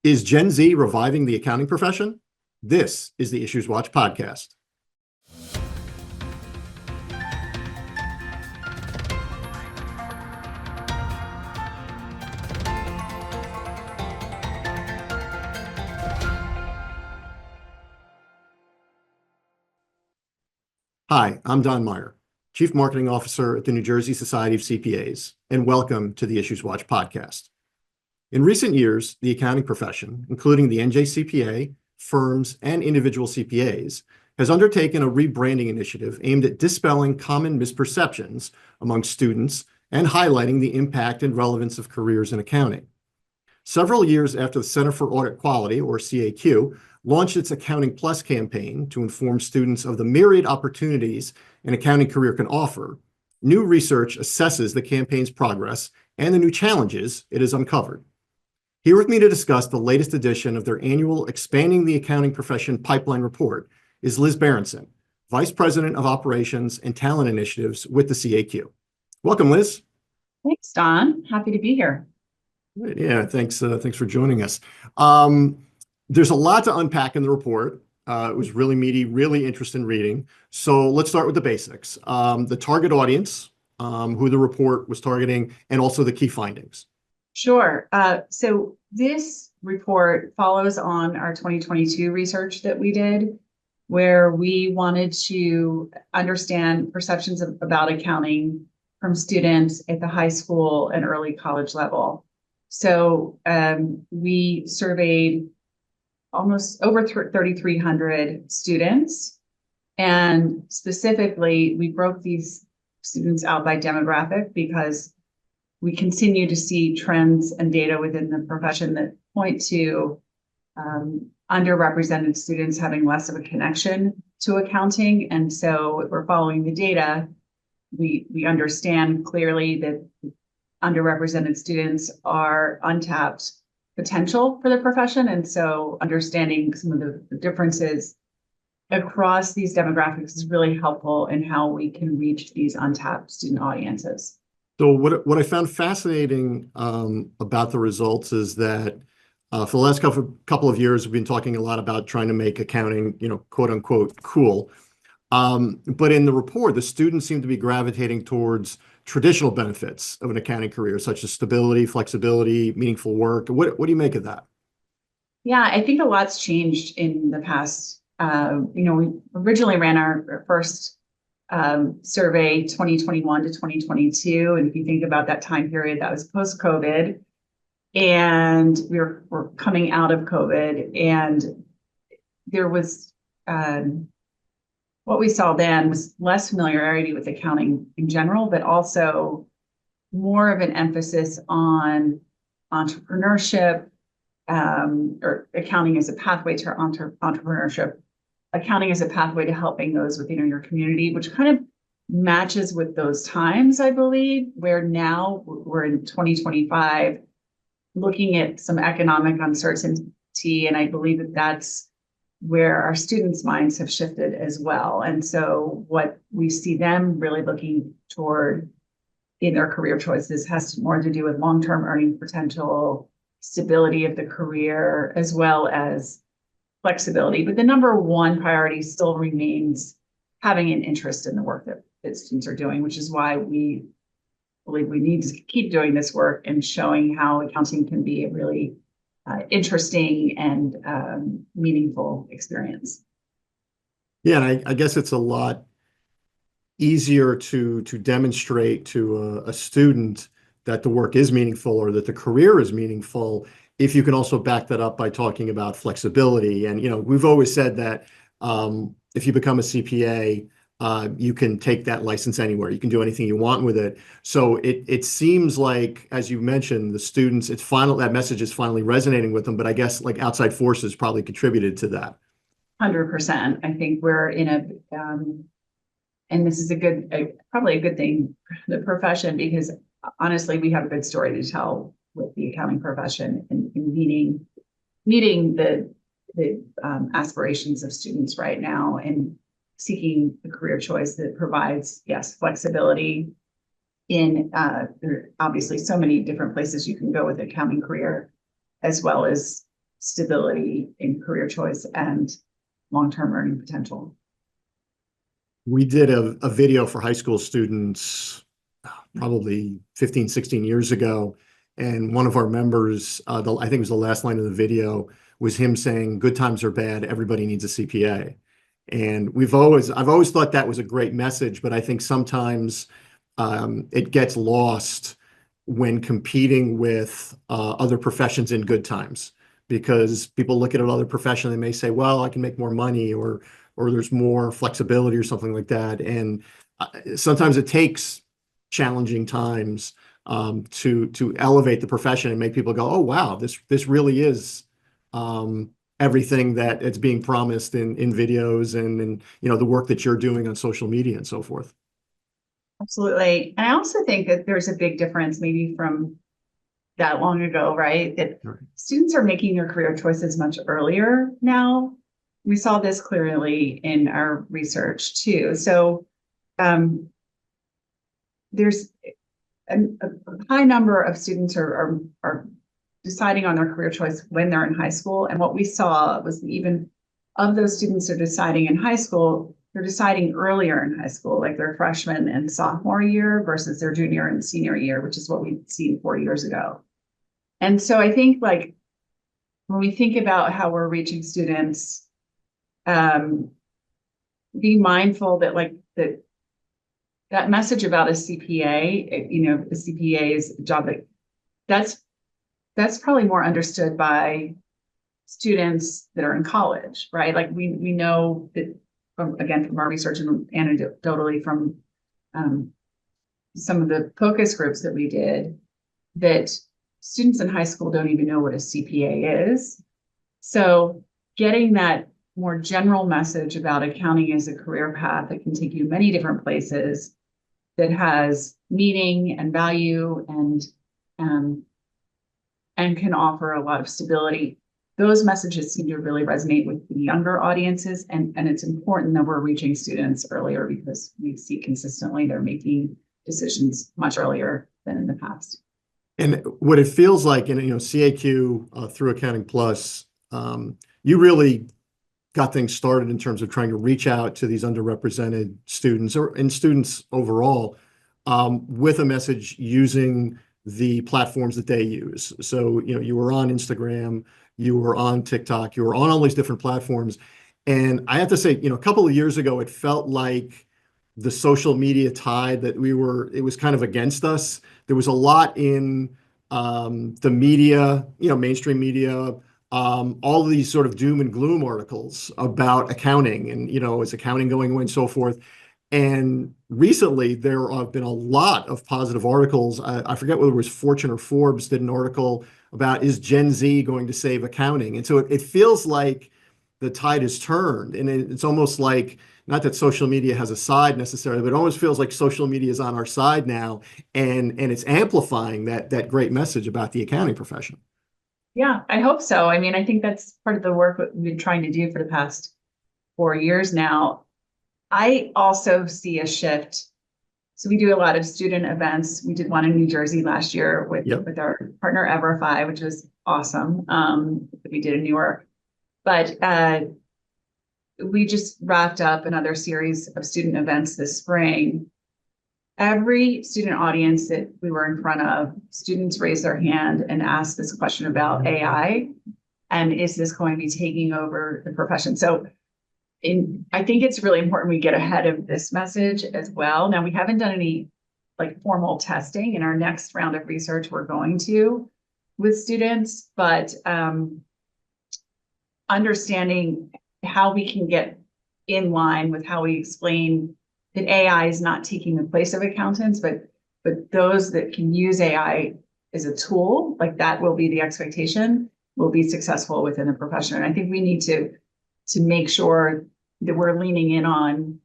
Is Gen Z reviving the accounting profession? This is the IssuesWatch podcast. Hi, I'm Don Meyer, Chief Marketing Officer at the New Jersey Society of CPAs, and welcome to the IssuesWatch podcast. In recent years, the accounting profession, including the NJCPA, firms, and individual CPAs, has undertaken a rebranding initiative aimed at dispelling common misperceptions among students and highlighting the impact and relevance of careers in accounting. Several years after the Center for Audit Quality, or CAQ, launched its Accounting Plus campaign to inform students of the myriad opportunities an accounting career can offer, new research assesses the campaign's progress and the new challenges it has uncovered. Here with me to discuss the latest edition of their annual Expanding the Accounting Profession Pipeline Report is Liz Barentzen, Vice President of Operations and Talent Initiatives with the CAQ. Welcome, Liz. Thanks, Don. Happy to be here. Yeah, thanks for joining us. There's a lot to unpack in the report. It was really meaty, really interesting reading. So let's start with the basics. The target audience, who the report was targeting, and also the key findings. Sure. So this report follows on our 2022 research that we did, where we wanted to understand perceptions about accounting from students at the high school and early college level. So we surveyed almost over 3,300 students. And specifically, we broke these students out by demographic because we continue to see trends and data within the profession that point to underrepresented students having less of a connection to accounting. And so if we're following the data, we understand clearly that underrepresented students are untapped potential for the profession. And so understanding some of the differences across these demographics is really helpful in how we can reach these untapped student audiences. So what I found fascinating about the results is that for the last couple of years, we've been talking a lot about trying to make accounting, quote unquote, cool. But in the report, the students seem to be gravitating towards traditional benefits of an accounting career, such as stability, flexibility, meaningful work. What do you make of that? Yeah, I think a lot's changed in the past. We originally ran our first survey 2021 to 2022. And if you think about that time period, that was post-COVID. And we're coming out of COVID. And there was what we saw then was less familiarity with accounting in general, but also more of an emphasis on entrepreneurship, or accounting as a pathway to entrepreneurship, accounting as a pathway to helping those within your community, which kind of matches with those times, I believe, where now we're in 2025, looking at some economic uncertainty. And I believe that that's where our students' minds have shifted as well. And so what we see them really looking toward in their career choices has more to do with long-term earning potential, stability of the career, as well as flexibility. But the number one priority still remains having an interest in the work that students are doing, which is why we believe we need to keep doing this work and showing how accounting can be a really interesting and meaningful experience. Yeah, and I guess it's a lot easier to demonstrate to a student that the work is meaningful or that the career is meaningful if you can also back that up by talking about flexibility. And we've always said that if you become a CPA, you can take that license anywhere. You can do anything you want with it. So it seems like, as you mentioned, the students, that message is finally resonating with them. But I guess like outside forces probably contributed to that. 100%. I think we're in and this is probably a good thing for the profession, because honestly, we have a good story to tell with the accounting profession and meeting the aspirations of students right now and seeking a career choice that provides, yes, flexibility in there are obviously so many different places you can go with an accounting career, as well as stability in career choice and long-term earning potential. We did a video for high school students probably 15, 16 years ago. And one of our members, I think it was the last line of the video, was him saying, "Good times are bad, everybody needs a CPA." And I've always thought that was a great message, but I think sometimes it gets lost when competing with other professions in good times, because people look at another profession, they may say, well, I can make more money, or there's more flexibility or something like that. And sometimes it takes challenging times to elevate the profession and make people go, oh, wow, this really is everything that it's being promised in videos and the work that you're doing on social media and so forth. Absolutely. And I also think that there's a big difference maybe from that long ago, right? That students are making their career choices much earlier now. We saw this clearly in our research too. So there's a high number of students are deciding on their career choice when they're in high school. And what we saw was even of those students who are deciding in high school, they're deciding earlier in high school, like their freshman and sophomore year versus their junior and senior year, which is what we'd seen 4 years ago. And so I think like when we think about how we're reaching students, be mindful that like that message about a CPA, the CPA's job, that's probably more understood by students that are in college, right? Like we know that from our research and anecdotally from some of the focus groups that we did, that students in high school don't even know what a CPA is. So getting that more general message about accounting as a career path that can take you many different places, that has meaning and value and can offer a lot of stability. Those messages seem to really resonate with the younger audiences, and it's important that we're reaching students earlier because we see consistently they're making decisions much earlier than in the past. And what it feels like in CAQ through Accounting Plus, you really got things started in terms of trying to reach out to these underrepresented students and students overall with a message using the platforms that they use. So, you were on Instagram, you were on TikTok, you were on all these different platforms. And I have to say, a couple of years ago, it felt like the social media tide it was kind of against us. There was a lot in the media, mainstream media, all of these sort of doom and gloom articles about accounting and, is accounting going away and so forth. And recently there have been a lot of positive articles. I forget whether it was Fortune or Forbes did an article about, is Gen Z going to save accounting? And so it feels like the tide has turned, and it's almost like, not that social media has a side necessarily, but it almost feels like social media is on our side now, and it's amplifying that great message about the accounting profession. Yeah, I hope so. I mean, I think that's part of the work that we've been trying to do for the past 4 years now. I also see a shift. So we do a lot of student events. We did one in New Jersey last year with our partner Everify, which was awesome. We did in New York, but we just wrapped up another series of student events this spring. Every student audience that we were in front of, students raised their hand and asked this question about AI, and is this going to be taking over the profession? So I think it's really important we get ahead of this message as well. Now, we haven't done any like formal testing. In our next round of research, we're going to with students, but understanding how we can get in line with how we explain that AI is not taking the place of accountants, but those that can use AI as a tool, like that will be the expectation, will be successful within the profession. And I think we need to make sure that we're leaning in on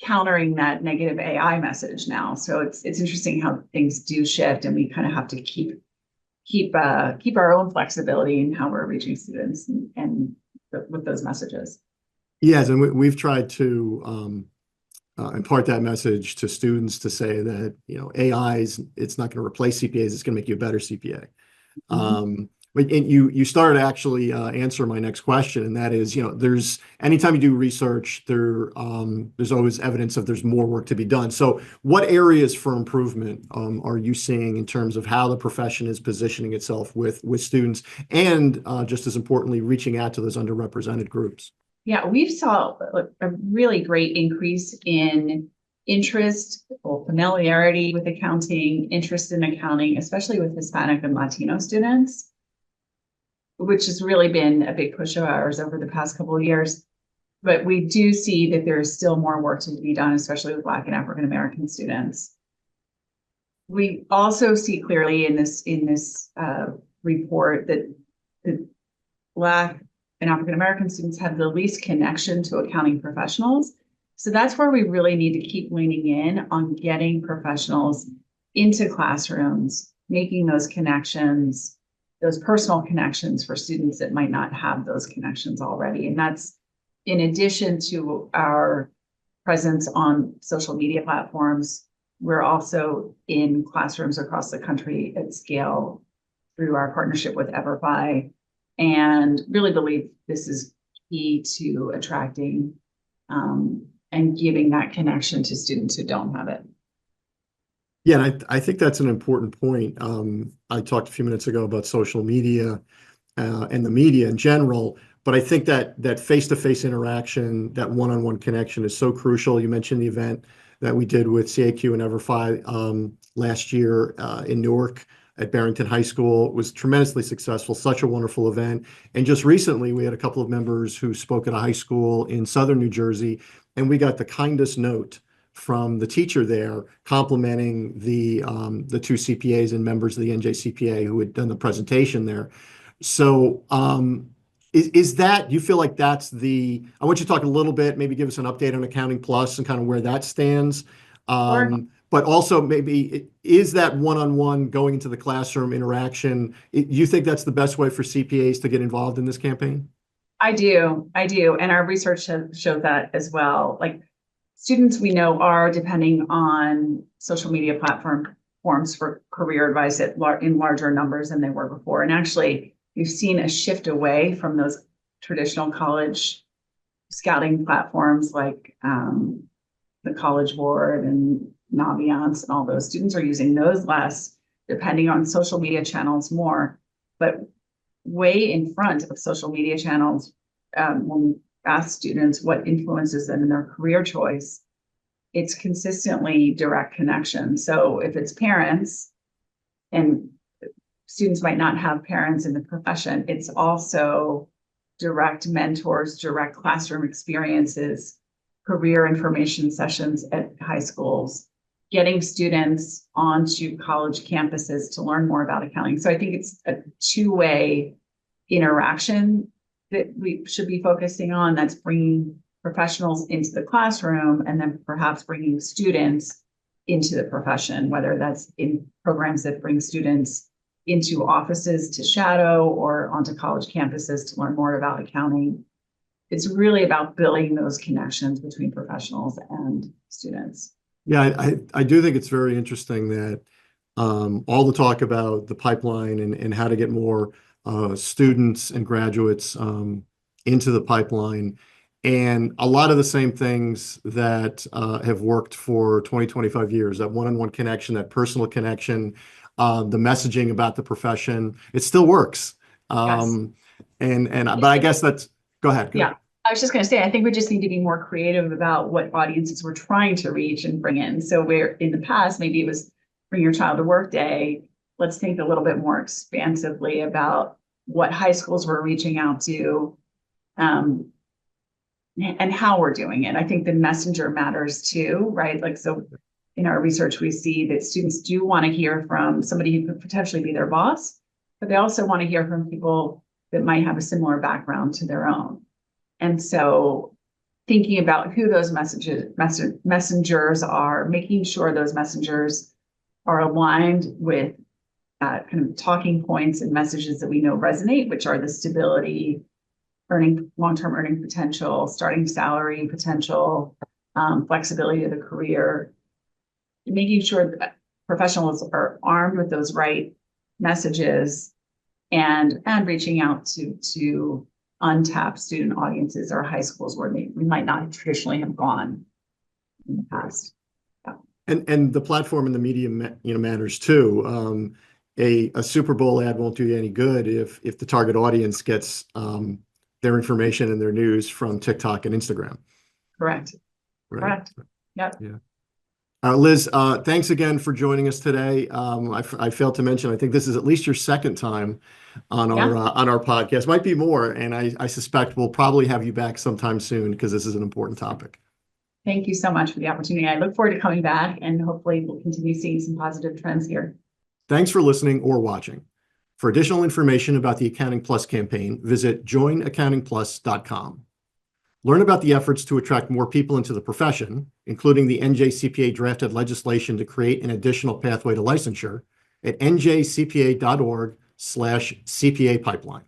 countering that negative AI message now. So it's interesting how things do shift, and we kind of have to keep our own flexibility in how we're reaching students and with those messages. Yes, and we've tried to impart that message to students to say that AI it's not going to replace CPAs; it's going to make you a better CPA. But you started to actually answer my next question, and that is, there's anytime you do research, there's always evidence of there's more work to be done. So, what areas for improvement are you seeing in terms of how the profession is positioning itself with students, and just as importantly, reaching out to those underrepresented groups? Yeah, we've saw a really great increase in interest or familiarity with accounting, interest in accounting, especially with Hispanic and Latino students, which has really been a big push of ours over the past couple of years. But we do see that there is still more work to be done, especially with Black and African American students. We also see clearly in this report that the Black and African American students have the least connection to accounting professionals. So that's where we really need to keep leaning in on getting professionals into classrooms, making those connections, those personal connections for students that might not have those connections already. And that's in addition to our presence on social media platforms. We're also in classrooms across the country at scale through our partnership with EverFi, and really believe this is key to attracting and giving that connection to students who don't have it. Yeah, and I think that's an important point. I talked a few minutes ago about social media and the media in general, but I think that face-to-face interaction, that one-on-one connection is so crucial. You mentioned the event that we did with CAQ and EverFi last year in Newark at Barrington High School. It was tremendously successful, such a wonderful event. And just recently, we had a couple of members who spoke at a high school in southern New Jersey, and we got the kindest note from the teacher there complimenting the two CPAs and members of the NJCPA who had done the presentation there. So is that, you feel like that's I want you to talk a little bit, maybe give us an update on Accounting Plus and kind of where that stands. But also maybe is that one-on-one going into the classroom interaction, you think that's the best way for CPAs to get involved in this campaign? I do. And our research showed that as well. Like students we know are depending on social media platforms for career advice in larger numbers than they were before. And actually, we've seen a shift away from those traditional college scouting platforms like the College Board and Naviance, and all those. Students are using those less, depending on social media channels more. But way in front of social media channels, when we ask students what influences them in their career choice, it's consistently direct connection. So if it's parents, and students might not have parents in the profession, it's also direct mentors, direct classroom experiences, career information sessions at high schools, getting students onto college campuses to learn more about accounting. So I think it's a two-way interaction that we should be focusing on. That's bringing professionals into the classroom and then perhaps bringing students into the profession, whether that's in programs that bring students into offices to shadow or onto college campuses to learn more about accounting. It's really about building those connections between professionals and students. Yeah, I do think it's very interesting that all the talk about the pipeline and how to get more students and graduates into the pipeline, and a lot of the same things that have worked for 20, 25 years, that one-on-one connection, that personal connection, the messaging about the profession, it still works. Yes. But I guess go ahead. Yeah. I was just going to say, I think we just need to be more creative about what audiences we're trying to reach and bring in. So where in the past, maybe it was bring your child to work day. Let's think a little bit more expansively about what high schools we're reaching out to and how we're doing it. I think the messenger matters too, right? Like, so in our research, we see that students do want to hear from somebody who could potentially be their boss, but they also want to hear from people that might have a similar background to their own. And so thinking about who those messengers are, making sure those messengers are aligned with kind of talking points and messages that we know resonate, which are the stability, long-term earning potential, starting salary potential, flexibility of the career, making sure that professionals are armed with those right messages and reaching out to untapped student audiences or high schools where we might not traditionally have gone in the past. And the platform and the medium, matters too. A Super Bowl ad won't do you any good if the target audience gets their information and their news from TikTok and Instagram. Correct. Right? Correct. Yep. Yeah. Liz, thanks again for joining us today. I failed to mention, I think this is at least your second time on our podcast. Might be more, and I suspect we'll probably have you back sometime soon because this is an important topic. Thank you so much for the opportunity. I look forward to coming back, and hopefully we'll continue seeing some positive trends here. Thanks for listening or watching. For additional information about the Accounting Plus campaign, visit joinaccountingplus.com. Learn about the efforts to attract more people into the profession, including the NJCPA drafted legislation to create an additional pathway to licensure at njcpa.org/CPA pipeline.